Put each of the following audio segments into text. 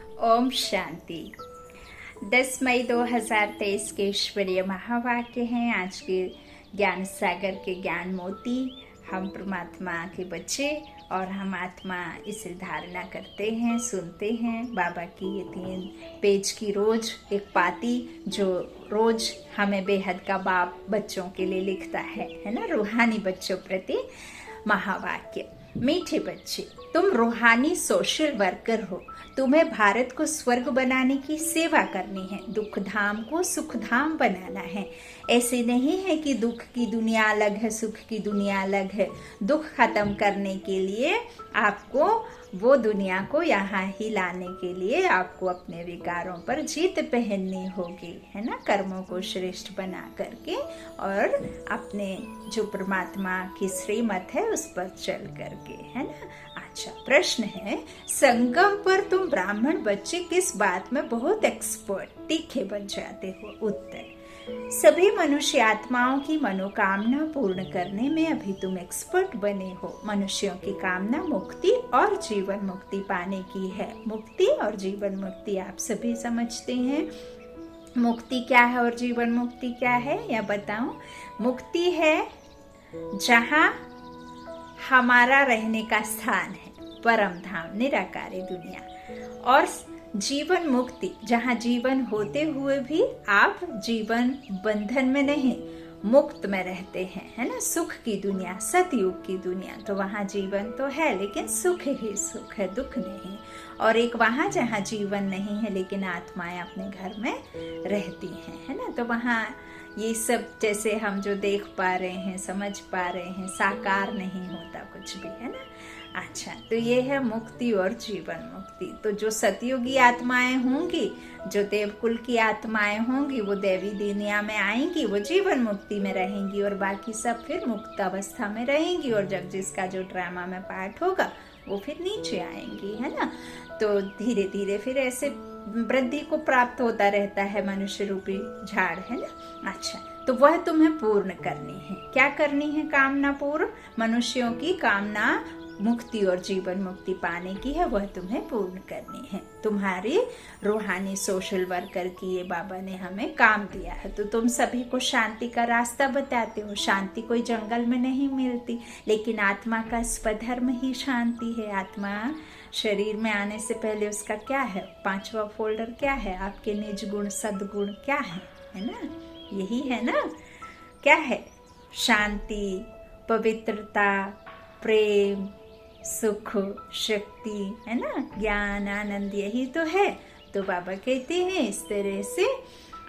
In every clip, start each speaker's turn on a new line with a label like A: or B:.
A: ओम शांति। 10 मई 2023 के ईश्वरीय महावाक्य हैं आज के ज्ञान सागर के ज्ञान मोती। हम परमात्मा के बच्चे और हम आत्मा इसे धारणा करते हैं, सुनते हैं। बाबा की ये 3 पेज की रोज एक पाती जो रोज हमें बेहद का बाप बच्चों के लिए लिखता है ना, रूहानी बच्चों प्रति महावाक्य। मीठे बच्चे, तुम रूहानी सोशल वर्कर हो। तुम्हें भारत को स्वर्ग बनाने की सेवा करनी है, दुख धाम को सुख धाम बनाना है। ऐसे नहीं है कि दुख की दुनिया अलग है, सुख की दुनिया अलग है। दुख खत्म करने के लिए आपको वो दुनिया को यहाँ ही लाने के लिए आपको अपने विकारों पर जीत पहननी होगी, है ना, कर्मों को श्रेष्ठ बना करके और अपने जो परमात्मा की श्रीमत है उस पर चल करके, है ना। अच्छा, प्रश्न है, संगम पर तुम ब्राह्मण बच्चे किस बात में बहुत एक्सपर्ट तीखे बन जाते हो? उत्तर, सभी मनुष्य आत्माओं की मनोकामना पूर्ण करने में अभी तुम एक्सपर्ट बने हो। मनुष्यों की कामना मुक्ति और जीवन मुक्ति पाने की है। मुक्ति और जीवन मुक्ति आप सभी समझते हैं। मुक्ति क्या है और जीवन मुक्ति क्या है या बताऊं? मुक्ति है जहां हमारा रहने का स्थान है, परम धाम, निराकारी दुनिया। और जीवन मुक्ति जहाँ जीवन होते हुए भी आप जीवन बंधन में नहीं, मुक्त में रहते हैं, है ना, सुख की दुनिया, सतयुग की दुनिया। तो वहाँ जीवन तो है लेकिन सुख ही सुख है, दुख नहीं। और एक वहाँ जहाँ जीवन नहीं है लेकिन आत्माएं अपने घर में रहती हैं, है ना। तो वहाँ ये सब जैसे हम जो देख पा रहे हैं, समझ पा रहे हैं, साकार नहीं होता कुछ भी, है ना। अच्छा, तो ये है मुक्ति और जीवन मुक्ति। तो जो सतयुगी आत्माएं होंगी, जो देवकुल की आत्माएं होंगी, वो देवी दुनिया में आएंगी, वो जीवन मुक्ति में रहेंगी और बाकी सब फिर मुक्त अवस्था में रहेंगी। और जब जिसका जो ड्रामा में पार्ट होगा वो फिर नीचे आएंगी, है ना। तो धीरे धीरे फिर ऐसे वृद्धि को प्राप्त होता रहता है मनुष्य रूपी झाड़, है ना। अच्छा, तो वह तुम्हें पूर्ण करनी है। क्या करनी है? कामना पूर्ण, मनुष्यों की कामना मुक्ति और जीवन मुक्ति पाने की है, वह तुम्हें पूर्ण करनी है। तुम्हारी रूहानी सोशल वर्कर की ये बाबा ने हमें काम दिया है। तो तुम सभी को शांति का रास्ता बताते हो। शांति कोई जंगल में नहीं मिलती, लेकिन आत्मा का स्वधर्म ही शांति है। आत्मा शरीर में आने से पहले उसका क्या है? 5वां फोल्डर क्या है? आपके निज गुण सद्गुण क्या है ना, यही है ना। क्या है? शांति, पवित्रता, प्रेम, सुख, शक्ति, है ना, ज्ञान, आनंद, यही तो है। तो बाबा कहते हैं इस तरह से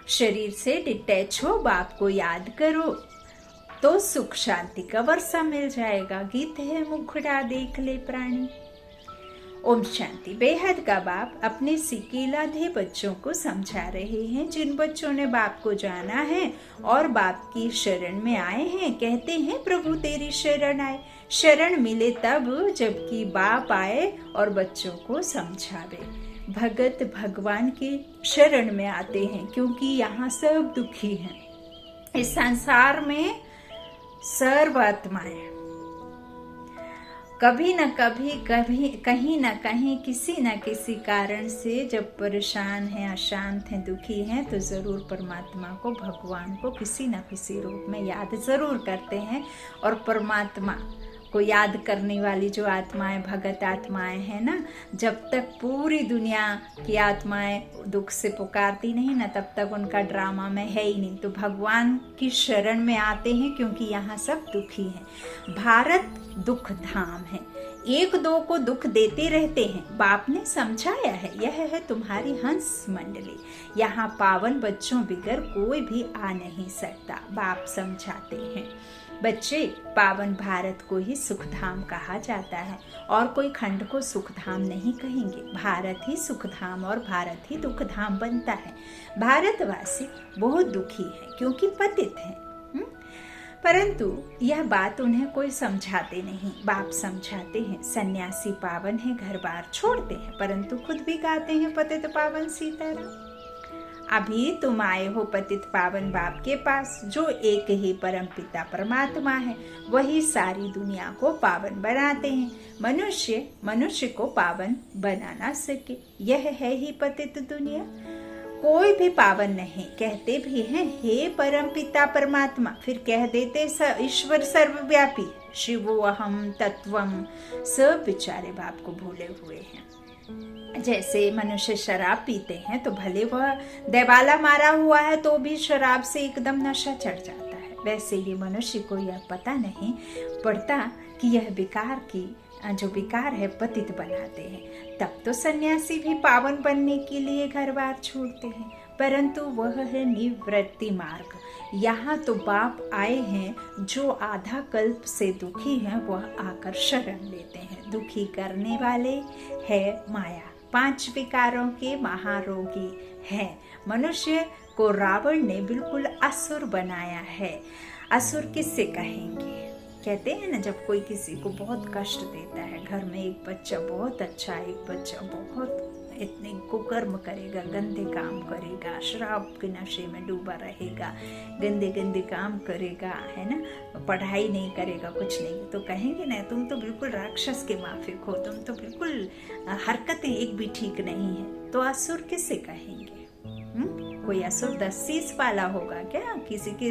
A: शरीर से डिटैच हो, बाप को याद करो तो सुख शांति का वर्षा मिल जाएगा। गीत है, मुखड़ा देख ले प्राणी। ओम शांति। बेहद का बाप अपने सिकीलाधे बच्चों को समझा रहे हैं। जिन बच्चों ने बाप को जाना है और बाप की शरण में आए हैं, कहते हैं प्रभु तेरी शरण आए। शरण मिले तब जबकि बाप आए और बच्चों को समझावे। भगत भगवान की शरण में आते हैं क्योंकि यहाँ सब दुखी हैं। इस संसार में सर्व आत्माएं कभी न कभी कहीं न कहीं किसी न किसी कारण से जब परेशान हैं, अशांत हैं, दुखी हैं, तो जरूर परमात्मा को, भगवान को किसी न किसी रूप में याद जरूर करते हैं। और परमात्मा को याद करने वाली जो आत्माएं, भगत आत्माएं हैं ना, जब तक पूरी दुनिया की आत्माएं दुख से पुकारती नहीं ना, तब तक उनका ड्रामा में है ही नहीं। तो भगवान की शरण में आते हैं क्योंकि यहाँ सब दुखी हैं। भारत दुख धाम है, एक दो को दुख देते रहते हैं। बाप ने समझाया है, यह है तुम्हारी हंस मंडली। यहाँ पावन बच्चों बिगर कोई भी आ नहीं सकता। बाप समझाते हैं बच्चे, पावन भारत को ही सुखधाम कहा जाता है और कोई खंड को सुखधाम नहीं कहेंगे। भारत ही सुखधाम और भारत ही दुखधाम बनता है। भारतवासी बहुत दुखी है क्योंकि पतित है, परंतु यह बात उन्हें कोई समझाते नहीं। बाप समझाते हैं। सन्यासी पावन है, घर बार छोड़ते हैं, परंतु खुद भी गाते हैं पतित पावन सीताराम। अभी तुम आए हो पतित पावन बाप के पास, जो एक ही परम पिता परमात्मा है, वही सारी दुनिया को पावन बनाते हैं। मनुष्य मनुष्य को पावन बना ना सके, यह है ही पतित दुनिया। कोई भी पावन नहीं, कहते भी हैं हे परम पिता परमात्मा, फिर कह देते ईश्वर सर्वव्यापी, शिवो अहम तत्वम, सब बेचारे बाप को भूले हुए हैं। जैसे मनुष्य शराब पीते हैं तो भले वह देवाला मारा हुआ है तो भी शराब से एकदम नशा चढ़ जाता है, वैसे ही मनुष्य को यह पता नहीं पड़ता कि यह विकार की जो विकार है पतित बनाते हैं। तब तो सन्यासी भी पावन बनने के लिए घर बार छोड़ते हैं, परंतु वह है निवृत्ति मार्ग। यहाँ तो बाप आए हैं जो आधा कल्प से दुखी हैं, वह आकर शरण लेते हैं। दुखी करने वाले है माया, 5 विकारों के महारोगी है। मनुष्य को रावण ने बिल्कुल असुर बनाया है। असुर किससे कहेंगे? कहते हैं ना, जब कोई किसी को बहुत कष्ट देता है, घर में एक बच्चा बहुत अच्छा, एक बच्चा बहुत इतने कुकर्म करेगा, गंदे काम करेगा, शराब के नशे में डूबा रहेगा, गंदे गंदे काम करेगा, है ना, पढ़ाई नहीं करेगा, कुछ नहीं, तो कहेंगे ना तुम तो बिल्कुल राक्षस के माफिक हो, तुम तो बिल्कुल हरकतें एक भी ठीक नहीं है। तो असुर किससे कहेंगे? कोई असुर 10 सीस वाला होगा क्या? किसी के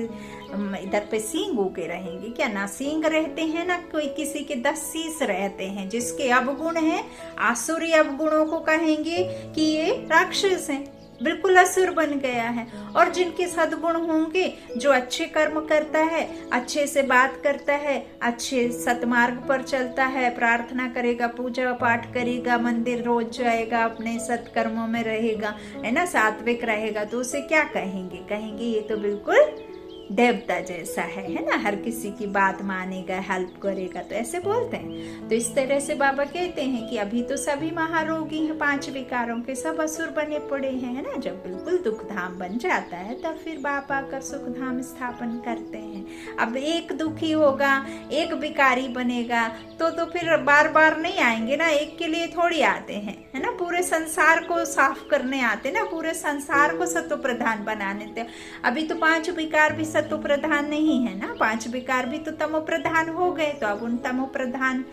A: इधर पे सींग उगे रहेंगे क्या? ना सींग रहते हैं ना कोई किसी के 10 सीस रहते हैं। जिसके अवगुण हैं, आसुरी अवगुणों को कहेंगे कि ये राक्षस हैं, बिल्कुल असुर बन गया है। और जिनके सद्गुण होंगे, जो अच्छे कर्म करता है, अच्छे से बात करता है, अच्छे सतमार्ग पर चलता है, प्रार्थना करेगा, पूजा पाठ करेगा, मंदिर रोज जाएगा, अपने सत्कर्मों में रहेगा, है ना, सात्विक रहेगा, तो उसे क्या कहेंगे? कहेंगे ये तो बिल्कुल देवता जैसा है ना, हर किसी की बात मानेगा, हेल्प करेगा, तो ऐसे बोलते हैं। तो इस तरह से बाबा कहते हैं कि अभी तो सभी महारोगी हैं, 5 विकारों के, सब असुर बने पड़े हैं, है ना। जब बिल्कुल दुख धाम बन जाता है तब फिर बाप आकर सुख धाम स्थापन करते हैं। अब एक दुखी होगा, एक विकारी बनेगा तो फिर बार बार नहीं आएंगे ना, एक के लिए थोड़ी आते हैं, है ना, पूरे संसार को साफ करने आते ना, पूरे संसार को सत्व प्रधान बनाने थे। अभी तो 5 विकार भी सत्व प्रधान नहीं है ना, 5 विकार भी तो तमो प्रधान हो गए, तो अब उन तमो प्रधान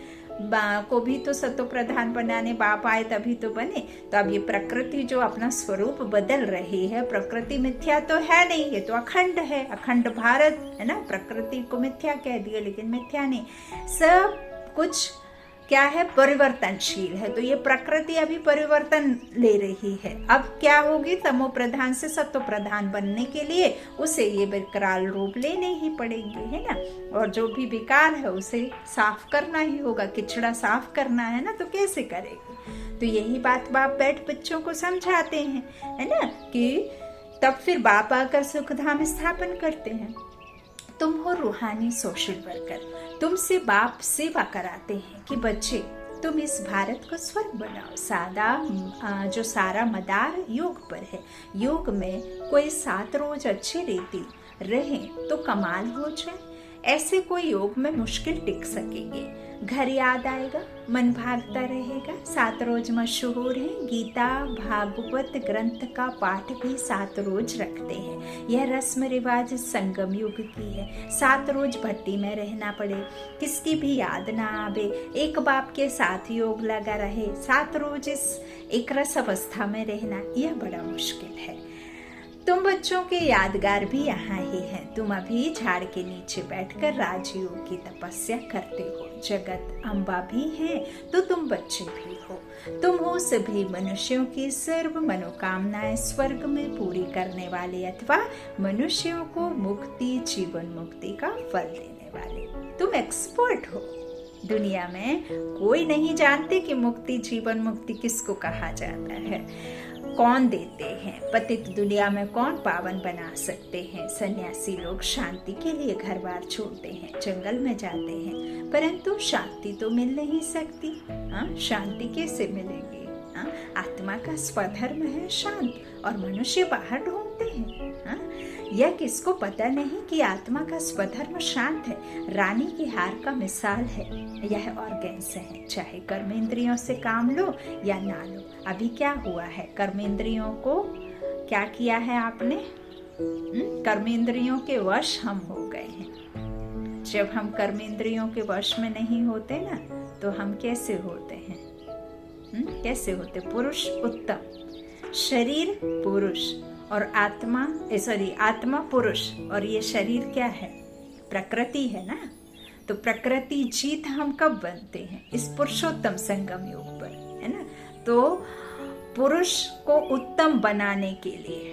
A: को भी तो सत्व प्रधान बनाने बाप आए तभी तो बने। तो अब ये प्रकृति जो अपना स्वरूप बदल रही है, प्रकृति मिथ्या तो है नहीं, ये तो अखंड है, अखंड भारत है ना। प्रकृति को मिथ्या कह दिया लेकिन मिथ्या नहीं, सब कुछ क्या है, परिवर्तनशील है। तो ये प्रकृति अभी परिवर्तन ले रही है। अब क्या होगी, तमो प्रधान से सत्व प्रधान बनने के लिए उसे ये विकराल रूप लेने ही पड़ेंगे, है ना। और जो भी विकार है उसे साफ करना ही होगा, किचड़ा साफ करना है ना, तो कैसे करेगी? तो यही बात बाप बैठ बच्चों को समझाते हैं, है ना, कि तब फिर बाप आकर सुखधाम स्थापन करते हैं। तुम हो रूहानी सोशल वर्कर, तुमसे बाप सेवा कराते हैं कि बच्चे तुम इस भारत को स्वर्ग बनाओ। जो सारा मदार योग पर है, योग में कोई 7 रोज अच्छे रीति रहे तो कमाल हो जाए। ऐसे कोई योग में मुश्किल टिक सकेंगे। घर याद आएगा, मन भागता रहेगा। 7 रोज मशहूर है। गीता भागवत ग्रंथ का पाठ भी 7 रोज रखते हैं। यह रस्म रिवाज संगम युग की है। 7 रोज भट्टी में रहना पड़े, किसकी भी याद ना आवे, एक बाप के साथ योग लगा रहे, 7 रोज इस एक रस अवस्था में रहना, यह बड़ा मुश्किल है। तुम बच्चों के यादगार भी यहाँ ही हैं। तुम अभी झाड़ के नीचे बैठकर राजयोग की तपस्या करते हो। जगत अम्बा भी है तो तुम बच्चे भी हो। तुम हो सभी मनुष्यों की सर्व मनोकामनाएं स्वर्ग में पूरी करने वाले, अथवा मनुष्यों को मुक्ति, जीवन मुक्ति का फल देने वाले। तुम एक्सपर्ट हो। दुनिया में कोई नहीं जानते कि मुक्ति, जीवन मुक्ति किसको कहा जाता है, कौन देते हैं। पतित दुनिया में कौन पावन बना सकते हैं। सन्यासी लोग शांति के लिए घर बार छोड़ते हैं, जंगल में जाते हैं, परंतु शांति तो मिल नहीं सकती। शांति कैसे मिलेगी? आत्मा का स्वधर्म है शांत, और मनुष्य बाहर ढूंढते हैं। यह किसको पता नहीं कि आत्मा का स्वधर्म शांत है। रानी की हार का मिसाल है। यह ऑर्गेन्स है, चाहे कर्मेंद्रियों से काम लो या ना लो। अभी क्या हुआ है, कर्मेंद्रियों को क्या किया है आपने? कर्मेंद्रियों के वश हम हो गए हैं। जब हम कर्मेंद्रियों के वश में नहीं होते ना, तो हम कैसे होते हैं? कैसे होते? पुरुष उत्तम, शरीर पुरुष और आत्मा आत्मा पुरुष, और ये शरीर क्या है? प्रकृति है ना। तो प्रकृति जीत हम कब बनते हैं? इस पुरुषोत्तम संगम योग पर, है ना। तो पुरुष को उत्तम बनाने के लिए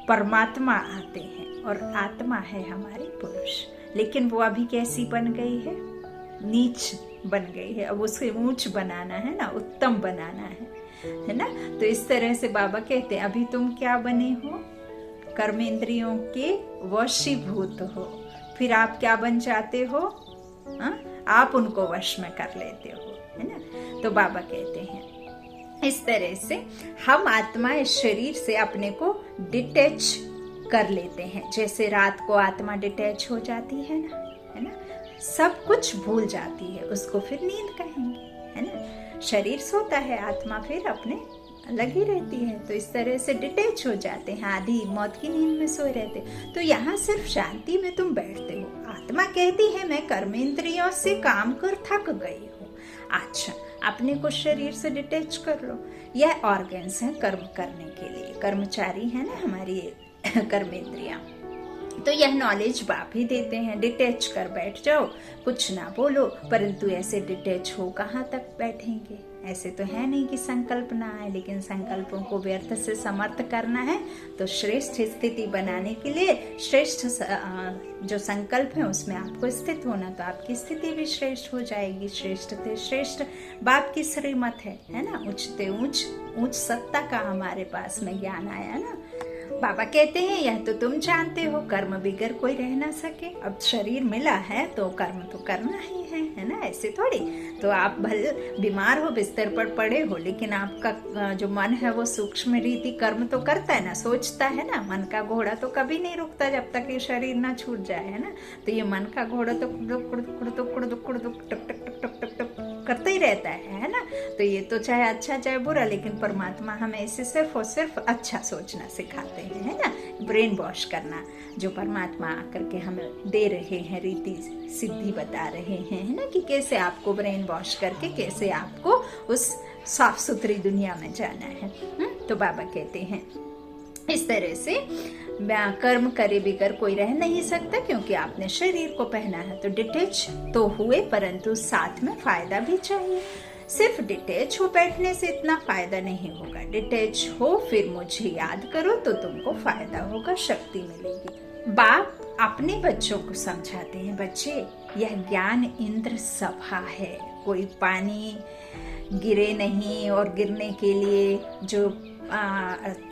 A: परमात्मा आते हैं और आत्मा है हमारी पुरुष। लेकिन वो अभी कैसी बन गई है? नीच बन गई है। अब उसे ऊंच बनाना है ना, उत्तम बनाना है ना। तो इस तरह से बाबा कहते हैं अभी तुम क्या बने हो? कर्मेंद्रियों के वशीभूत हो। फिर आप क्या बन जाते हो? आप उनको वश में कर लेते हो, है ना। तो बाबा कहते हैं इस तरह से हम आत्मा इस शरीर से अपने को डिटैच कर लेते हैं। जैसे रात को आत्मा डिटैच हो जाती है ना, सब कुछ भूल जाती है, उसको फिर नींद कहेंगे, है ना। शरीर सोता है, आत्मा फिर अपने लगी रहती है। तो इस तरह से डिटैच हो जाते हैं, आधी मौत की नींद में सोए रहते। तो यहाँ सिर्फ शांति में तुम बैठते हो। आत्मा कहती है मैं कर्मेंद्रियों से काम कर थक गई हूँ। अच्छा, अपने को शरीर से डिटैच कर लो। यह ऑर्गन्स हैं कर्म करने के लिए, कर्मचारी है ना हमारी कर्मेंद्रियां। तो यह नॉलेज बाप ही देते हैं, डिटैच कर बैठ जाओ, कुछ ना बोलो। परंतु ऐसे डिटैच हो कहाँ तक बैठेंगे? ऐसे तो है नहीं कि संकल्प ना आए, लेकिन संकल्पों को व्यर्थ से समर्थ करना है। तो श्रेष्ठ स्थिति बनाने के लिए श्रेष्ठ जो संकल्प है उसमें आपको स्थित होना, तो आपकी स्थिति भी श्रेष्ठ हो जाएगी। श्रेष्ठ ते श्रेष्ठ बाप की श्रीमत है ना। उच्चते उच्च सत्ता का हमारे पास में ज्ञान आया ना। बाबा कहते हैं यह तो तुम जानते हो, कर्म बिगर कोई रह ना सके। अब शरीर मिला है तो कर्म तो करना ही है ना। ऐसे थोड़ी तो आप भले बीमार हो, बिस्तर पर पड़े हो, लेकिन आपका जो मन है वो सूक्ष्म रीति कर्म तो करता है ना, सोचता है ना। मन का घोड़ा तो कभी नहीं रुकता जब तक ये शरीर ना छूट जाए, है ना। तो ये मन का घोड़ा तो टक टक टक टक टक करता ही रहता है ना। तो ये तो चाहे अच्छा चाहे बुरा, लेकिन परमात्मा हमें इसे सिर्फ और सिर्फ अच्छा सोचना सिखाते हैं, है ना। ब्रेन वॉश करना जो परमात्मा आकर के हमें दे रहे हैं, रीति सिद्धि बता रहे हैं, है ना, कि कैसे आपको ब्रेन वॉश करके कैसे आपको उस साफ सुथरी दुनिया में जाना है। तो बाबा कहते हैं इस तरह से कर्म करे बिगर कोई रह नहीं सकता, क्योंकि आपने शरीर को पहना है। तो डिटैच तो हुए, परंतु साथ में फायदा भी चाहिए। सिर्फ डिटैच हो बैठने से इतना फायदा नहीं होगा। डिटैच हो, फिर मुझे याद करो, तो तुमको फायदा होगा, शक्ति मिलेगी। बाप अपने बच्चों को समझाते हैं, बच्चे यह ज्ञान इंद्र सभा है, कोई पानी गिरे नहीं। और गिरने के लिए जो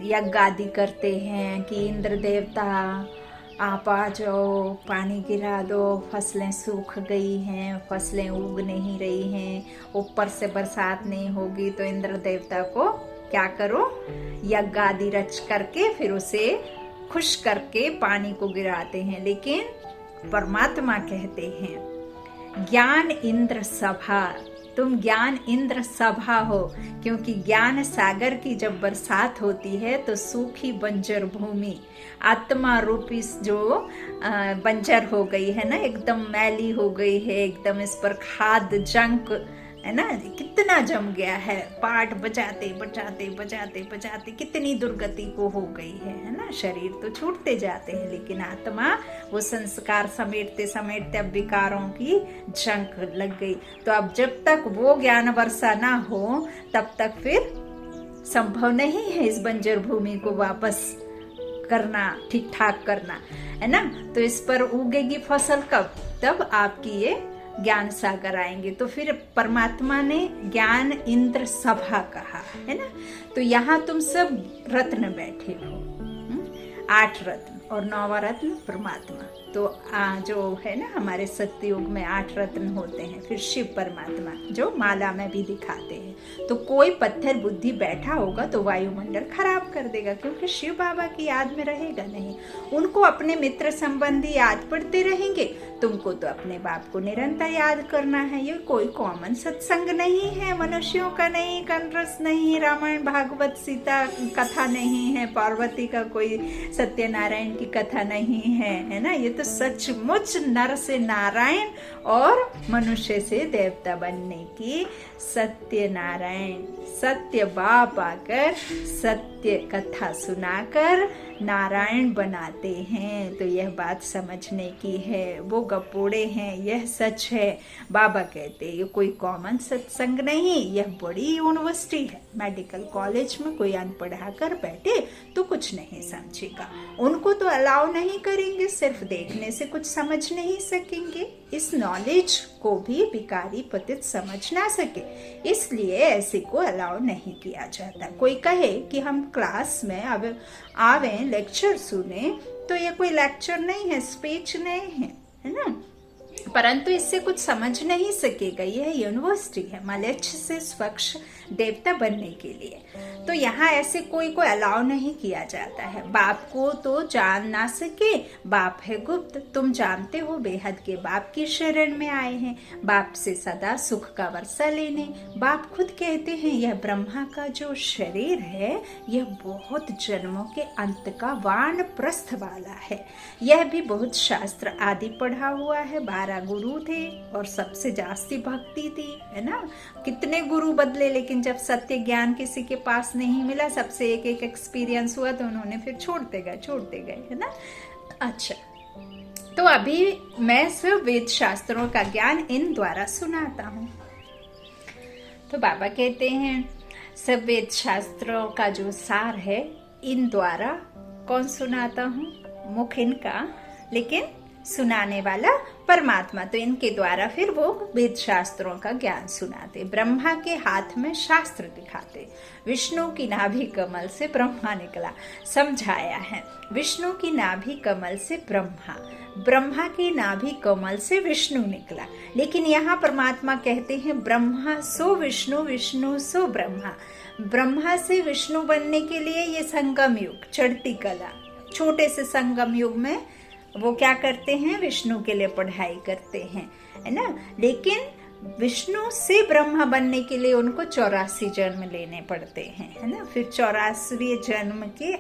A: यज्ञ आदि करते हैं कि इंद्र देवता आप आ जाओ, पानी गिरा दो, फसलें सूख गई हैं, फसलें उग नहीं रही हैं, ऊपर से बरसात नहीं होगी, तो इंद्र देवता को क्या करो, यज्ञ आदि रच करके फिर उसे खुश करके पानी को गिराते हैं। लेकिन परमात्मा कहते हैं ज्ञान इंद्र सभा, तुम ज्ञान इंद्र सभा हो। क्योंकि ज्ञान सागर की जब बरसात होती है तो सूखी बंजर भूमि आत्मा रूपी जो बंजर हो गई है ना, एकदम मैली हो गई है, एकदम इस पर खाद जंक है ना, कितना जम गया है, पाठ बजाते बजाते बजाते बजाते कितनी दुर्गति को हो गई है ना। शरीर तो छूटते जाते हैं, लेकिन आत्मा वो संस्कार समेटते समेटते अब विकारों की जंक लग गई। तो अब जब तक वो ज्ञान वर्षा ना हो, तब तक फिर संभव नहीं है इस बंजर भूमि को वापस करना, ठीक ठाक करना, है ना। तो इस पर उगेगी फसल कब? तब आपकी ये ज्ञान सागर आएंगे। तो फिर परमात्मा ने ज्ञान इंद्र सभा कहा, है ना। तो यहाँ तुम सब रत्न बैठे हो, 8 रत्न, और 9वां रत्न परमात्मा। तो जो है ना हमारे सत्ययुग में 8 रत्न होते हैं, फिर शिव परमात्मा जो माला में भी दिखाते हैं। तो कोई पत्थर बुद्धि बैठा होगा तो वायुमंडल खराब कर देगा, क्योंकि शिव बाबा की याद में रहेगा नहीं। उनको अपने मित्र संबंधी याद पड़ते रहेंगे, तुमको तो अपने बाप को निरंतर याद करना है। ये कोई कॉमन सत्संग नहीं है, मनुष्यों का नहीं, कंरस नहीं, रामायण भागवत सीता कथा नहीं है, पार्वती का कोई सत्यनारायण की कथा नहीं है ना। ये तो सचमुच नर से नारायण और मनुष्य से देवता बनने की सत्यनारायण सत्य बाप आकर सत्य कथा सुनाकर नारायण बनाते हैं। तो यह बात समझने की है, वो गपोड़े हैं, यह सच है। बाबा कहते ये कोई कॉमन सत्संग नहीं, यह बड़ी यूनिवर्सिटी है। मेडिकल कॉलेज में कोई अनपढ़ा कर बैठे तो कुछ नहीं समझेगा, उनको तो अलाउ नहीं करेंगे, सिर्फ देखने से कुछ समझ नहीं सकेंगे। इस नॉलेज को भी भिखारी पतित समझ ना सके, इसलिए ऐसे को अलाउ नहीं किया जाता। कोई कहे कि हम क्लास में अब आवे लेक्चर सुने, तो ये कोई लेक्चर नहीं है, स्पीच नहीं है ना, परंतु इससे कुछ समझ नहीं सकेगा। यह यूनिवर्सिटी है मलेच्छ से स्वच्छ देवता बनने के लिए। तो यहाँ ऐसे कोई को अलाउ नहीं किया जाता है। बाप को तो जान ना सके, बाप है गुप्त, तुम जानते हो बेहद के बाप की शरण में आए हैं, बाप से सदा सुख का वर्षा लेने। बाप खुद कहते हैं यह ब्रह्मा का जो शरीर है यह बहुत जन्मों के अंत का वानप्रस्थ वाला है। यह भी बहुत शास्त्र आदि पढ़ा हुआ है, 12 गुरु थे और सबसे जास्ती भक्ति थी, है ना। कितने गुरु बदले, लेकिन जब सत्य ज्ञान किसी के पास नहीं मिला, सबसे एक एक एक्सपीरियंस हुआ, तो उन्होंने फिर छोड़ते गए, है ना। अच्छा, तो अभी मैं सिर्फ वेद शास्त्रों का ज्ञान इन द्वारा सुनाता हूँ। तो बाबा कहते हैं सब वेद शास्त्रों का जो सार है इन द्वारा कौन सुनाता हूँ, मुख इनका, लेकिन सुनाने वाला परमात्मा। तो इनके द्वारा फिर वो वेद शास्त्रों का ज्ञान सुनाते। ब्रह्मा के हाथ में शास्त्र दिखाते, विष्णु की नाभि कमल से ब्रह्मा निकला, समझाया है। विष्णु की नाभि कमल से ब्रह्मा, ब्रह्मा की नाभि कमल से विष्णु निकला। लेकिन यहाँ परमात्मा कहते हैं ब्रह्मा सो विष्णु, विष्णु सो ब्रह्मा। ब्रह्मा से विष्णु बनने के लिए ये संगम युग, चढ़ती कला, छोटे से संगम युग में वो क्या करते हैं, विष्णु के लिए पढ़ाई करते हैं, है ना। लेकिन विष्णु से ब्रह्मा बनने के लिए उनको 84 जन्म लेने पड़ते हैं, है ना। फिर 84वें जन्म के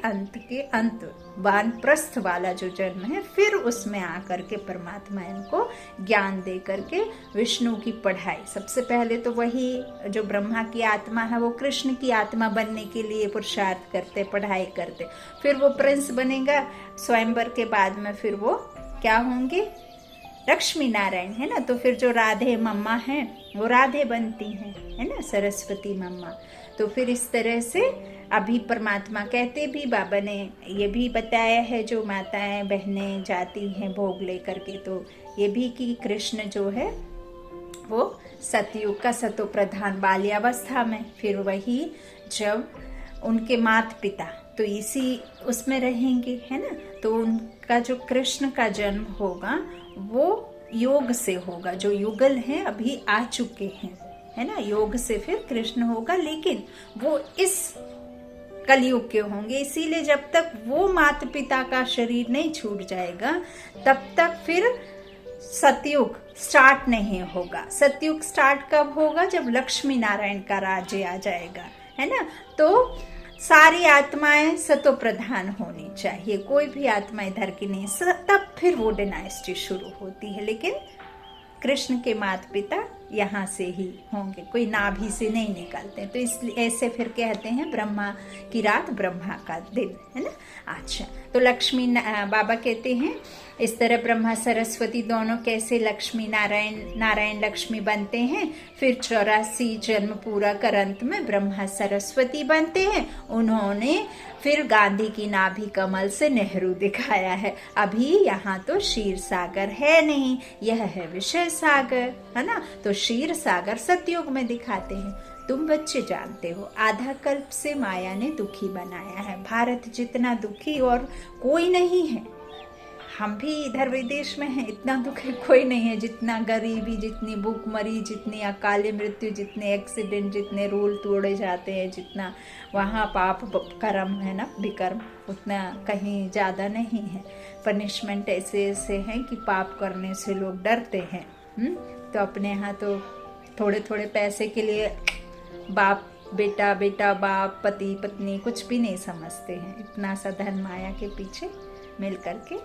A: अंत वानप्रस्थ वाला जो जन्म है, फिर उसमें आकर के परमात्मा इनको ज्ञान दे करके विष्णु की पढ़ाई। सबसे पहले तो वही जो ब्रह्मा की आत्मा है वो कृष्ण की आत्मा बनने के लिए पुरुषार्थ करते, पढ़ाई करते। फिर वो प्रिंस बनेगा स्वयंवर के बाद में, फिर वो क्या होंगे, लक्ष्मी नारायण, है ना। तो फिर जो राधे मम्मा हैं वो राधे बनती हैं, है ना, सरस्वती मम्मा। तो फिर इस तरह से अभी परमात्मा कहते भी, बाबा ने ये भी बताया है, जो माताएं बहनें जाती हैं भोग लेकर के, तो ये भी कि कृष्ण जो है वो सतयुग का सतो प्रधान बाल्यावस्था में, फिर वही जब उनके माता पिता तो इसी उसमें रहेंगे, है ना। तो उनका जो कृष्ण का जन्म होगा वो योग से होगा, जो युगल हैं अभी आ चुके हैं, है ना। योग से फिर कृष्ण होगा, लेकिन वो इस कलयुग के होंगे। इसीलिए जब तक वो माता पिता का शरीर नहीं छूट जाएगा तब तक फिर सतयुग स्टार्ट नहीं होगा। सतयुग स्टार्ट कब होगा, जब लक्ष्मी नारायण का राज्य आ जाएगा, है ना। तो सारी आत्माएं सतो प्रधान होनी चाहिए, कोई भी आत्मा इधर की नहीं, तब फिर वो डायनेस्टी शुरू होती है। लेकिन कृष्ण के माता पिता यहाँ से ही होंगे, कोई नाभि से नहीं निकलते। तो इसलिए ऐसे फिर कहते हैं ब्रह्मा की रात ब्रह्मा का दिन, है ना। अच्छा, तो लक्ष्मी बाबा कहते हैं इस तरह ब्रह्मा सरस्वती दोनों कैसे लक्ष्मी नारायण लक्ष्मी बनते हैं। फिर 84 जन्म पूरा कर अंत में ब्रह्मा सरस्वती बनते हैं। उन्होंने फिर गांधी की नाभि कमल से नेहरू दिखाया है। अभी यहाँ तो क्षीर सागर है नहीं, यह है विषय सागर, है ना। तो क्षीर सागर सतयुग में दिखाते हैं। तुम बच्चे जानते हो आधा कल्प से माया ने दुखी बनाया है। भारत जितना दुखी और कोई नहीं है। हम भी इधर विदेश में हैं, इतना दुख कोई नहीं है जितना गरीबी, जितनी भूखमरी, जितनी अकाली मृत्यु, जितने एक्सीडेंट, जितने रूल तोड़े जाते हैं, जितना वहाँ पाप कर्म है ना, विकर्म, उतना कहीं ज़्यादा नहीं है। पनिशमेंट ऐसे ऐसे हैं कि पाप करने से लोग डरते हैं। तो अपने यहाँ तो थोड़े थोड़े पैसे के लिए बाप बेटा, बेटा बाप, पति पत्नी कुछ भी नहीं समझते हैं। इतना सा धन माया के पीछे मिल करके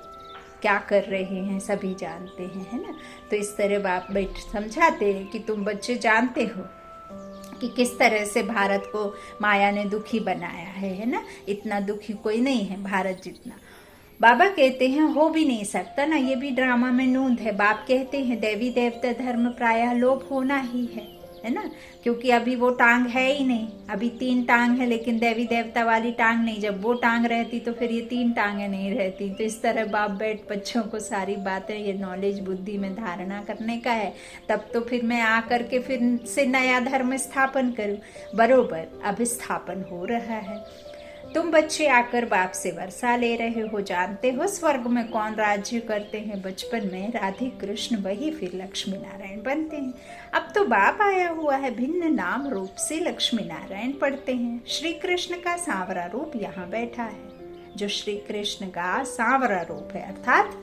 A: क्या कर रहे हैं सभी जानते हैं, है ना। तो इस तरह बाप बैठ समझाते हैं कि तुम बच्चे जानते हो कि किस तरह से भारत को माया ने दुखी बनाया है ना। इतना दुखी कोई नहीं है भारत जितना। बाबा कहते हैं हो भी नहीं सकता ना, ये भी ड्रामा में नूंद है। बाप कहते हैं देवी देवता धर्म प्रायः लोप होना ही है ना, क्योंकि अभी वो टांग है ही नहीं। अभी 3 टांग है लेकिन देवी देवता वाली टांग नहीं। जब वो टांग रहती तो फिर ये 3 टांगें नहीं रहती। तो इस तरह बाप बैठ बच्चों को सारी बातें ये नॉलेज बुद्धि में धारणा करने का है। तब तो फिर मैं आकर के फिर से नया धर्म स्थापन करूं। बरोबर अब स्थापन हो रहा है। तुम बच्चे आकर बाप से वर्षा ले रहे हो। जानते हो स्वर्ग में कौन राज्य करते हैं? बचपन में राधे कृष्ण, वही फिर लक्ष्मी नारायण बनते हैं। अब तो बाप आया हुआ है, भिन्न नाम रूप से लक्ष्मी नारायण पढ़ते हैं। श्री कृष्ण का सांवरा रूप यहाँ बैठा है, जो श्री कृष्ण का सांवरा रूप है, अर्थात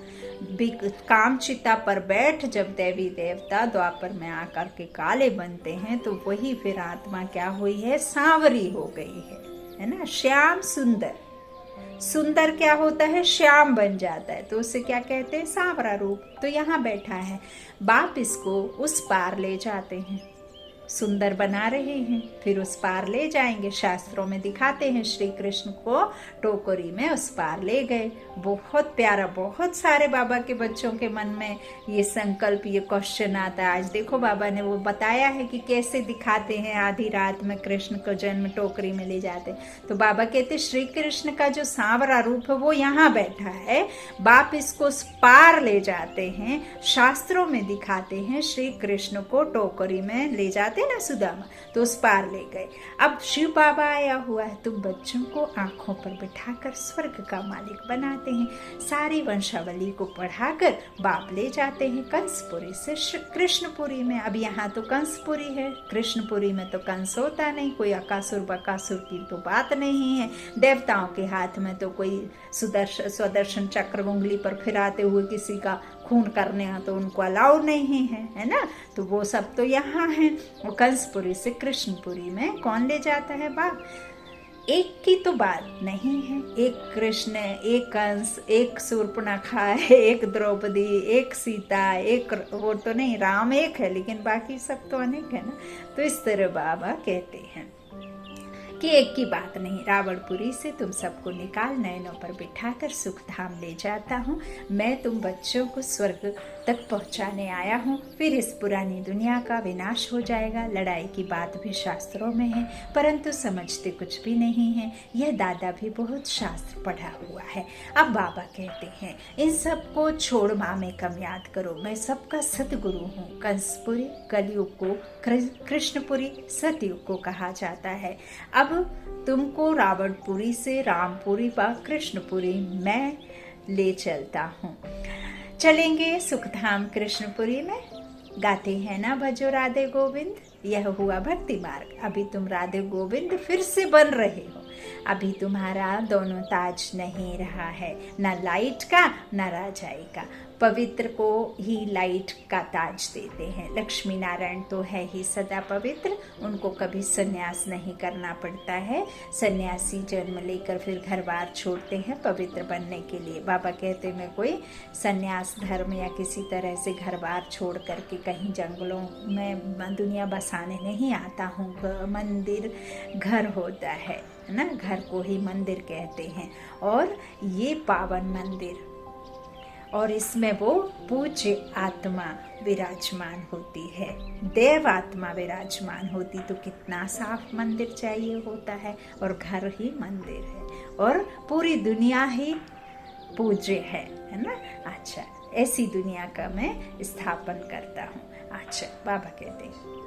A: कामचिता पर बैठ जब देवी देवता द्वापर में आकर के काले बनते हैं तो वही फिर आत्मा क्या हुई है? सांवरी हो गई है ना। श्याम सुंदर, सुंदर क्या होता है? श्याम बन जाता है, तो उसे क्या कहते हैं? सांवरा रूप। तो यहाँ बैठा है बाप, इसको उस पार ले जाते हैं, सुंदर बना रहे हैं, फिर उस पार ले जाएंगे। शास्त्रों में दिखाते हैं श्री कृष्ण को टोकरी में उस पार ले गए। बहुत प्यारा, बहुत सारे बाबा के बच्चों के मन में ये संकल्प, ये क्वेश्चन आता है। आज देखो बाबा ने वो बताया है कि कैसे दिखाते हैं, आधी रात में कृष्ण को जन्म टोकरी में ले जाते। तो बाबा कहते श्री कृष्ण का जो सांवरा रूप है वो यहाँ बैठा है, बाप इसको पार ले जाते हैं। शास्त्रों में दिखाते हैं श्री कृष्ण को टोकरी में ले जाते ना सुदामा, तो उस पार ले गए। अब शिव बाबा आया हुआ है, तुम बच्चों को आंखों पर बिठाकर स्वर्ग का मालिक बनाते हैं। सारी वंशावली को पढ़ाकर बाप ले जाते हैं कंसपुरी से कृष्णपुरी में। अब यहाँ तो कंसपुरी है, कृष्णपुरी में तो कंस होता नहीं, कोई अकासुर बकासुर की तो बात नहीं है। देवताओं के हाथ में तो कोई स्वदर्शन चक्र उंगली पर फिराते हुए किसी का खून करने तो उनको अलाउ नहीं है ना। तो वो सब तो यहाँ है। वो कंसपुरी से कृष्णपुरी में कौन ले जाता है? बाप। एक की तो बात नहीं है, एक कृष्ण, एक कंस, एक शूर्पणखा, एक द्रौपदी, एक सीता, एक वो तो नहीं, राम एक है लेकिन बाकी सब तो अनेक है ना। तो इस तरह बाबा कहते हैं कि एक की बात नहीं। रावणपुरी से तुम सबको निकाल नयनों पर बिठाकर सुख धाम ले जाता हूँ। मैं तुम बच्चों को स्वर्ग तक पहुँचाने आया हूँ। फिर इस पुरानी दुनिया का विनाश हो जाएगा। लड़ाई की बात भी शास्त्रों में है, परंतु समझते कुछ भी नहीं है। यह दादा भी बहुत शास्त्र पढ़ा हुआ है। अब बाबा कहते हैं इन सबको छोड़ मामे कम याद करो, मैं सबका सतगुरु हूँ। कंसपुरी कलयुग को कृष्णपुरी सतयुग को कहा जाता है। अब तुमको रावणपुरी से रामपुरी व कृष्णपुरी मैं ले चलता हूँ। चलेंगे सुखधाम कृष्णपुरी में। गाते हैं ना भजो राधे गोविंद। यह हुआ भक्ति मार्ग। अभी तुम राधे गोविंद फिर से बन रहे हो। अभी तुम्हारा दोनों ताज नहीं रहा है, न लाइट का न राजाई का। पवित्र को ही लाइट का ताज देते हैं। लक्ष्मी नारायण तो है ही सदा पवित्र, उनको कभी संन्यास नहीं करना पड़ता है। सन्यासी जन्म लेकर फिर घर बार छोड़ते हैं पवित्र बनने के लिए। बाबा कहते मैं कोई संन्यास धर्म या किसी तरह से घर बार छोड़ करके कहीं जंगलों में दुनिया बसाने नहीं आता हूँ। मंदिर घर होता है ना, घर को ही मंदिर कहते हैं। और ये पावन मंदिर, और इसमें वो पूज्य आत्मा विराजमान होती है, देव आत्मा विराजमान होती। तो कितना साफ मंदिर चाहिए होता है, और घर ही मंदिर है, और पूरी दुनिया ही पूज्य है ना। अच्छा, ऐसी दुनिया का मैं स्थापन करता हूँ। अच्छा, बाबा कहते हैं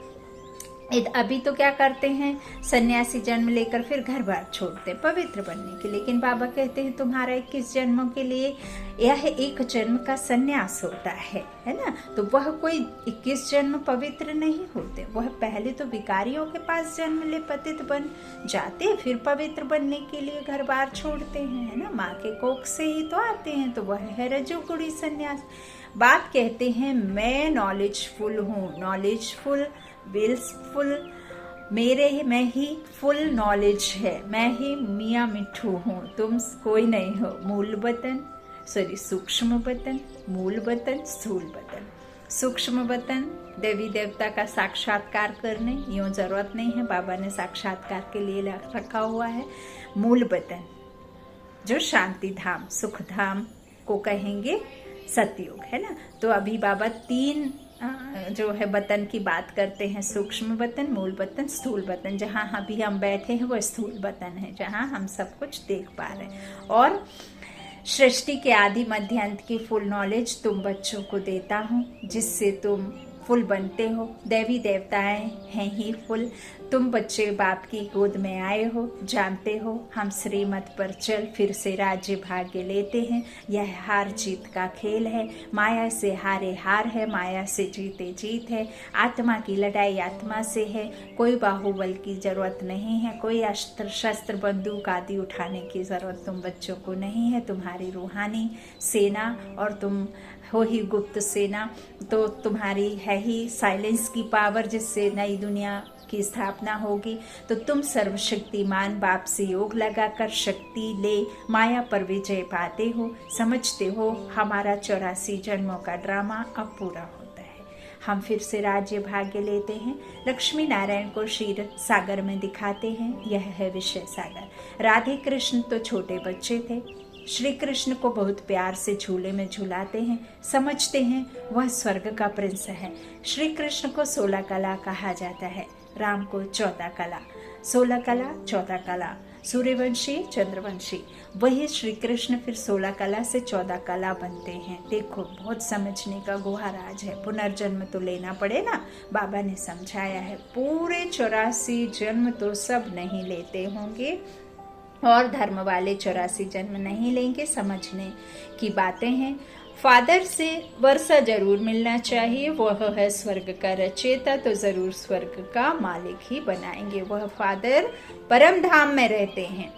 A: अभी तो क्या करते हैं, सन्यासी जन्म लेकर फिर घर बार छोड़ते हैं पवित्र बनने के लिए। लेकिन बाबा कहते हैं तुम्हारा 21 जन्मों के लिए यह एक जन्म का सन्यास होता है ना। तो वह कोई 21 जन्म पवित्र नहीं होते, वह पहले तो भिखारियों के पास जन्म ले पतित बन जाते, फिर पवित्र बनने के लिए घर बार छोड़ते हैं, है ना। माँ के कोख से ही तो आते हैं, तो वह है रजोगुणी सन्यास। बाप कहते हैं मैं नॉलेजफुल हूँ, नॉलेजफुल विल्सफुल, मेरे में ही फुल नॉलेज है, मैं ही मियाँ मिठू हूँ, तुम कोई नहीं हो। मूल वतन सूक्ष्म वतन, मूल वतन स्थूल वतन। सूक्ष्म वतन देवी देवता का साक्षात्कार करने, यूँ जरूरत नहीं है, बाबा ने साक्षात्कार के लिए रखा हुआ है। मूल वतन जो शांति धाम सुख धाम को कहेंगे सतयुग, है ना। तो अभी बाबा 3 जो है वतन की बात करते हैं, सूक्ष्म वतन, मूल वतन, स्थूल वतन। जहाँ अभी हम बैठे हैं वो स्थूल वतन है, जहाँ हम सब कुछ देख पा रहे हैं। और सृष्टि के आदि मध्य अंत की फुल नॉलेज तुम बच्चों को देता हूँ, जिससे तुम फुल बनते हो। देवी देवताएं हैं ही फुल, तुम बच्चे बाप की गोद में आए हो, जानते हो हम श्रीमत पर चल फिर से राज्य भाग्य लेते हैं। यह हार जीत का खेल है, माया से हारे हार है, माया से जीते जीत है। आत्मा की लड़ाई आत्मा से है, कोई बाहुबल की जरूरत नहीं है, कोई अस्त्र शस्त्र बंदूक आदि उठाने की जरूरत तुम बच्चों को नहीं है। तुम्हारी रूहानी सेना और तुम हो ही गुप्त सेना, तो तुम्हारी है ही साइलेंस की पावर, जिससे नई दुनिया की स्थापना होगी। तो तुम सर्वशक्तिमान बाप से योग लगाकर शक्ति ले माया पर विजय पाते हो। समझते हो हमारा 84 जन्मों का ड्रामा अब पूरा होता है, हम फिर से राज्य भाग्य लेते हैं। लक्ष्मी नारायण को क्षीर सागर में दिखाते हैं, यह है विषय सागर। राधे कृष्ण तो छोटे बच्चे थे, श्री कृष्ण को बहुत प्यार से झूले में झूलाते हैं, समझते हैं वह स्वर्ग का प्रिंस है। श्री कृष्ण को 16 कला कहा जाता है, राम को 14 कला। 16 कला 14 कला, सूर्यवंशी चंद्रवंशी। वही श्री कृष्ण फिर 16 कला से 14 कला बनते हैं। देखो बहुत समझने का गुहा राज है। पुनर्जन्म तो लेना पड़े ना, बाबा ने समझाया है। पूरे 84 जन्म तो सब नहीं लेते होंगे, और धर्म वाले 84 जन्म नहीं लेंगे, समझने की बातें हैं। फादर से वर्षा जरूर मिलना चाहिए, वह है स्वर्ग का रचयिता, तो जरूर स्वर्ग का मालिक ही बनाएंगे। वह फादर परम धाम में रहते हैं,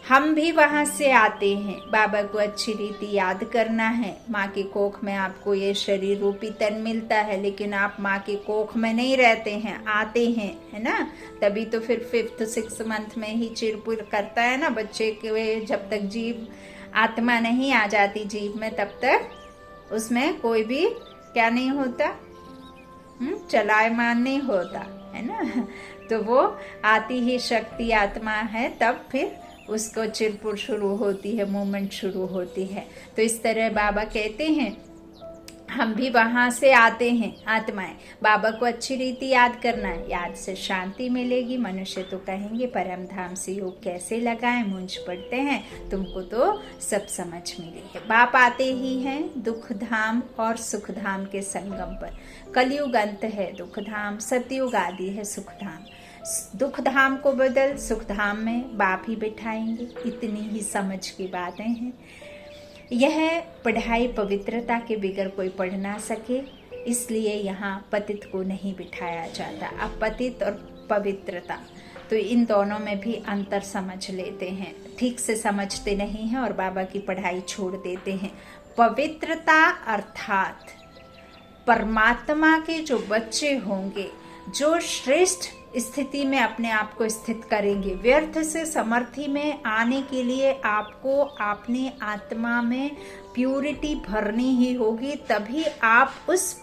A: हम भी वहां से आते हैं। बाबा को अच्छी रीति याद करना है। माँ के कोख में आपको ये शरीर रूपी तन मिलता है, लेकिन आप माँ के कोख में नहीं रहते हैं, आते हैं, है ना। तभी तो फिर 5th 6th मंथ में ही चिरपुर करता है ना बच्चे के। जब तक जीव आत्मा नहीं आ जाती जीव में, तब तक उसमें कोई भी क्या नहीं होता, चलायमान नहीं होता, है ना। तो वो आती ही शक्ति आत्मा है, तब फिर उसको चिरपुर शुरू होती है, मूवमेंट शुरू होती है। तो इस तरह बाबा कहते हैं हम भी वहां से आते हैं आत्माएं। बाबा को अच्छी रीति याद करना है, याद से शांति मिलेगी। मनुष्य तो कहेंगे परम धाम से योग कैसे लगाएं, मूंझ पड़ते हैं, तुमको तो सब समझ मिली है। बाप आते ही हैं दुख धाम और सुख धाम के संगम पर। कलयुग अंत है दुख धाम, सतयुग आदि है सुख धाम। दुख धाम को बदल सुख धाम में बाप ही बिठाएंगे। इतनी ही समझ की बातें हैं। यह पढ़ाई पवित्रता के बिगर कोई पढ़ ना सके, इसलिए यहाँ पतित को नहीं बिठाया जाता। अब पतित और पवित्रता, तो इन दोनों में भी अंतर समझ लेते हैं, ठीक से समझते नहीं हैं और बाबा की पढ़ाई छोड़ देते हैं। पवित्रता अर्थात परमात्मा के जो बच्चे होंगे, जो श्रेष्ठ स्थिति में अपने आप को स्थित करेंगे। व्यर्थ से समर्थि में आने के लिए आपको अपने आत्मा में प्यूरिटी भरनी ही होगी, तभी आप उस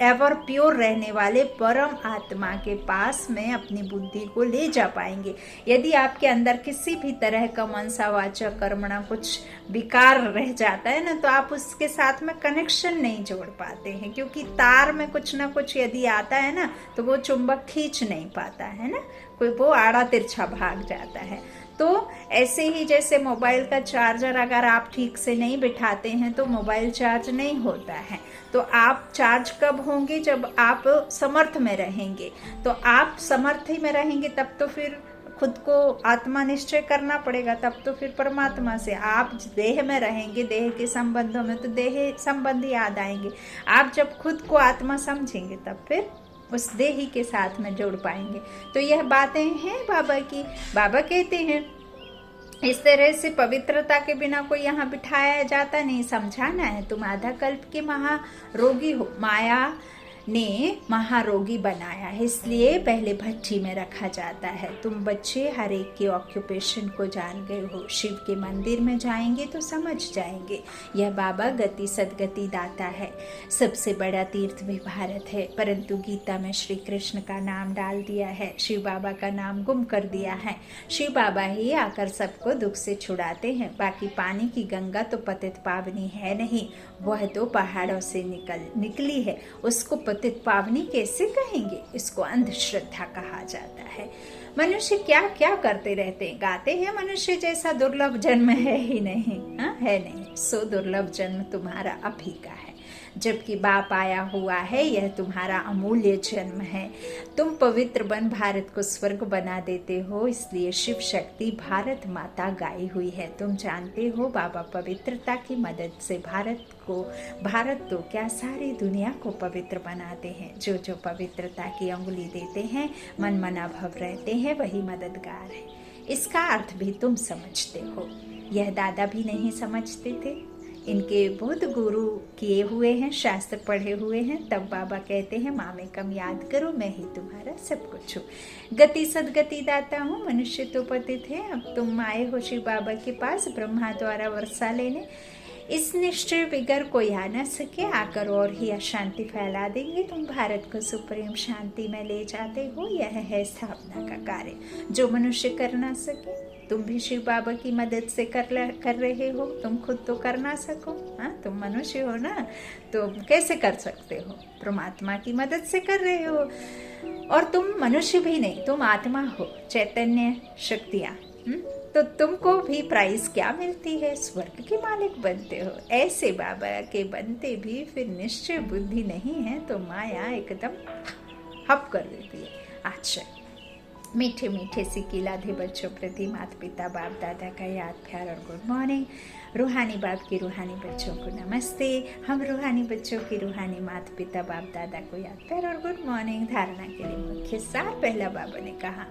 A: एवर प्योर रहने वाले परम आत्मा के पास में अपनी बुद्धि को ले जा पाएंगे। यदि आपके अंदर किसी भी तरह का मनसा वाचा कर्मणा कुछ विकार रह जाता है ना, तो आप उसके साथ में कनेक्शन नहीं जोड़ पाते हैं, क्योंकि तार में कुछ ना कुछ यदि आता है ना, तो वो चुंबक खींच नहीं पाता है ना, कोई वो आड़ा तिरछा भाग जाता है। तो ऐसे ही जैसे मोबाइल का चार्जर अगर आप ठीक से नहीं बिठाते हैं तो मोबाइल चार्ज नहीं होता है। तो आप चार्ज कब होंगे? जब आप समर्थ में रहेंगे। तो आप समर्थ में रहेंगे तब तो फिर खुद को आत्मा निश्चय करना पड़ेगा, तब तो फिर परमात्मा से। आप देह में रहेंगे, देह के संबंधों में, तो देह संबंध याद आएंगे। आप जब खुद को आत्मा समझेंगे तब फिर उस देही के साथ में जोड़ पाएंगे। तो यह बातें हैं बाबा की। बाबा कहते हैं इस तरह से पवित्रता के बिना कोई यहाँ बिठाया जाता नहीं। समझाना है, तुम आधा कल्प के महारोगी हो, माया ने महारोगी बनाया है, इसलिए पहले भट्टी में रखा जाता है। तुम बच्चे हर एक के ऑक्यूपेशन को जान गए हो। शिव के मंदिर में जाएंगे तो समझ जाएंगे। यह बाबा गति सदगति दाता है। सबसे बड़ा तीर्थ भी भारत है, परंतु गीता में श्री कृष्ण का नाम डाल दिया है, शिव बाबा का नाम गुम कर दिया है। शिव बाबा ही आकर सबको दुख से छुड़ाते हैं। बाकी पानी की गंगा तो पतित पावनी है नहीं, वह तो पहाड़ों से निकली है। उसको पतित पावनी कैसे कहेंगे? इसको अंधश्रद्धा कहा जाता है। मनुष्य क्या क्या करते रहते हैं, गाते हैं मनुष्य जैसा दुर्लभ जन्म है ही नहीं। है नहीं, सो दुर्लभ जन्म तुम्हारा अभी का है, जबकि बाप आया हुआ है। यह तुम्हारा अमूल्य जन्म है। तुम पवित्र बन भारत को स्वर्ग बना देते हो, इसलिए शिव शक्ति भारत माता गाई हुई है। तुम जानते हो बाबा पवित्रता की मदद से भारत तो क्या सारी दुनिया को पवित्र बनाते हैं। जो जो पवित्रता की अंगुली देते हैं, मन मना भव रहते हैं, वही मददगार है। इसका अर्थ भी तुम समझते हो। यह दादा भी नहीं समझते थे। इनके बहुत गुरु किए हुए हैं, शास्त्र पढ़े हुए हैं। तब बाबा कहते हैं माँ में कम याद करो, मैं ही तुम्हारा सब कुछ हूँ। गति सदगति दाता हूँ। मनुष्य तो पतित है, अब तुम आए हो शिव बाबा के पास ब्रह्मा द्वारा वर्षा लेने। इस निश्चय बिगर कोई आ न सके, आकर और ही अशांति फैला देंगे। तुम भारत को सुप्रीम शांति में ले जाते हो। यह है स्थापना का कार्य जो मनुष्य कर ना सके। तुम भी शिव बाबा की मदद से कर रहे हो। तुम खुद तो कर ना सको। तुम मनुष्य हो ना, तो कैसे कर सकते हो? परमात्मा की मदद से कर रहे हो। और तुम मनुष्य भी नहीं, तुम आत्मा हो, चैतन्य शक्तियाँ। तो तुमको भी प्राइज क्या मिलती है? स्वर्ग के मालिक बनते हो। ऐसे बाबा के बनते भी फिर निश्चय बुद्धि नहीं है तो माया एकदम हप कर देती है। अच्छा, मीठे मीठे सिक्की लाधे बच्चों प्रति माता पिता बाप दादा का याद प्यार और गुड मॉर्निंग। रूहानी बाप की रूहानी बच्चों को नमस्ते। हम रूहानी बच्चों की रूहानी माता पिता बाप दादा को याद प्यार और गुड मॉर्निंग। धारणा के लिए मुख्य सार। पहला बाबा ने कहा,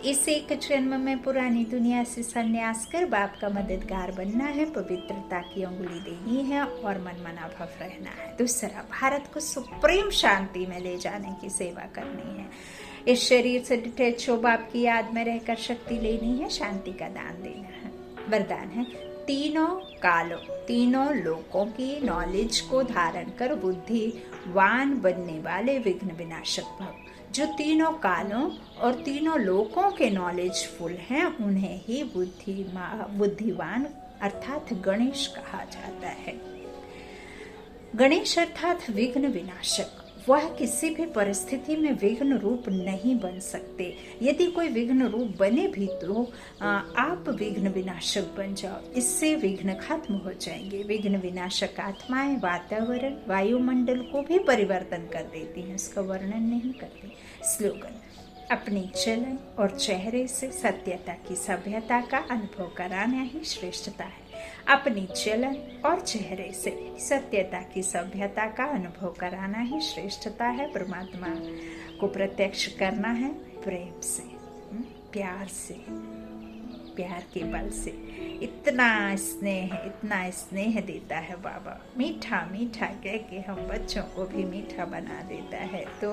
A: इस एक जन्म में पुरानी दुनिया से संन्यास कर बाप का मददगार बनना है, पवित्रता की अंगुली देनी है और मनमना भव रहना है। दूसरा, भारत को सुप्रीम शांति में ले जाने की सेवा करनी है। इस शरीर से डिटैच हो बाप की याद में रहकर शक्ति लेनी है, शांति का दान देना है। वरदान है, तीनों कालों तीनों लोकों की नॉलेज को धारण कर बुद्धिवान बनने वाले विघ्न विनाशक भव। जो तीनों कालों और तीनों लोकों के नॉलेजफुल हैं, उन्हें ही बुद्धिवान अर्थात गणेश कहा जाता है। गणेश अर्थात विघ्न विनाशक। वह किसी भी परिस्थिति में विघ्न रूप नहीं बन सकते। यदि कोई विघ्न रूप बने भी तो आप विघ्न विनाशक बन जाओ, इससे विघ्न खत्म हो जाएंगे। विघ्न विनाशक आत्माएं वातावरण वायुमंडल को भी परिवर्तन कर देती हैं, उसका वर्णन नहीं करती। स्लोगन, अपनी चलन और चेहरे से सत्यता की सभ्यता का अनुभव कराना ही श्रेष्ठता है। अपनी चलन और चेहरे से सत्यता की सभ्यता का अनुभव कराना ही श्रेष्ठता है। परमात्मा को प्रत्यक्ष करना है प्रेम से, प्यार से, प्यार के बल से। इतना स्नेह देता है बाबा, मीठा मीठा कह के हम बच्चों को भी मीठा बना देता है। तो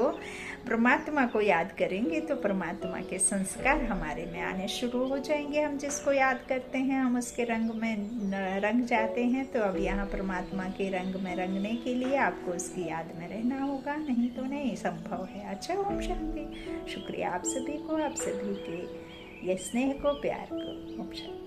A: परमात्मा को याद करेंगे तो परमात्मा के संस्कार हमारे में आने शुरू हो जाएंगे। हम जिसको याद करते हैं हम उसके रंग में रंग जाते हैं। तो अब यहाँ परमात्मा के रंग में रंगने के लिए आपको उसकी याद में रहना होगा, नहीं तो नहीं संभव है। अच्छा, ओम शांति। शुक्रिया आप सभी को, आप सभी के ये स्नेह को, प्यार को। ओम शांति।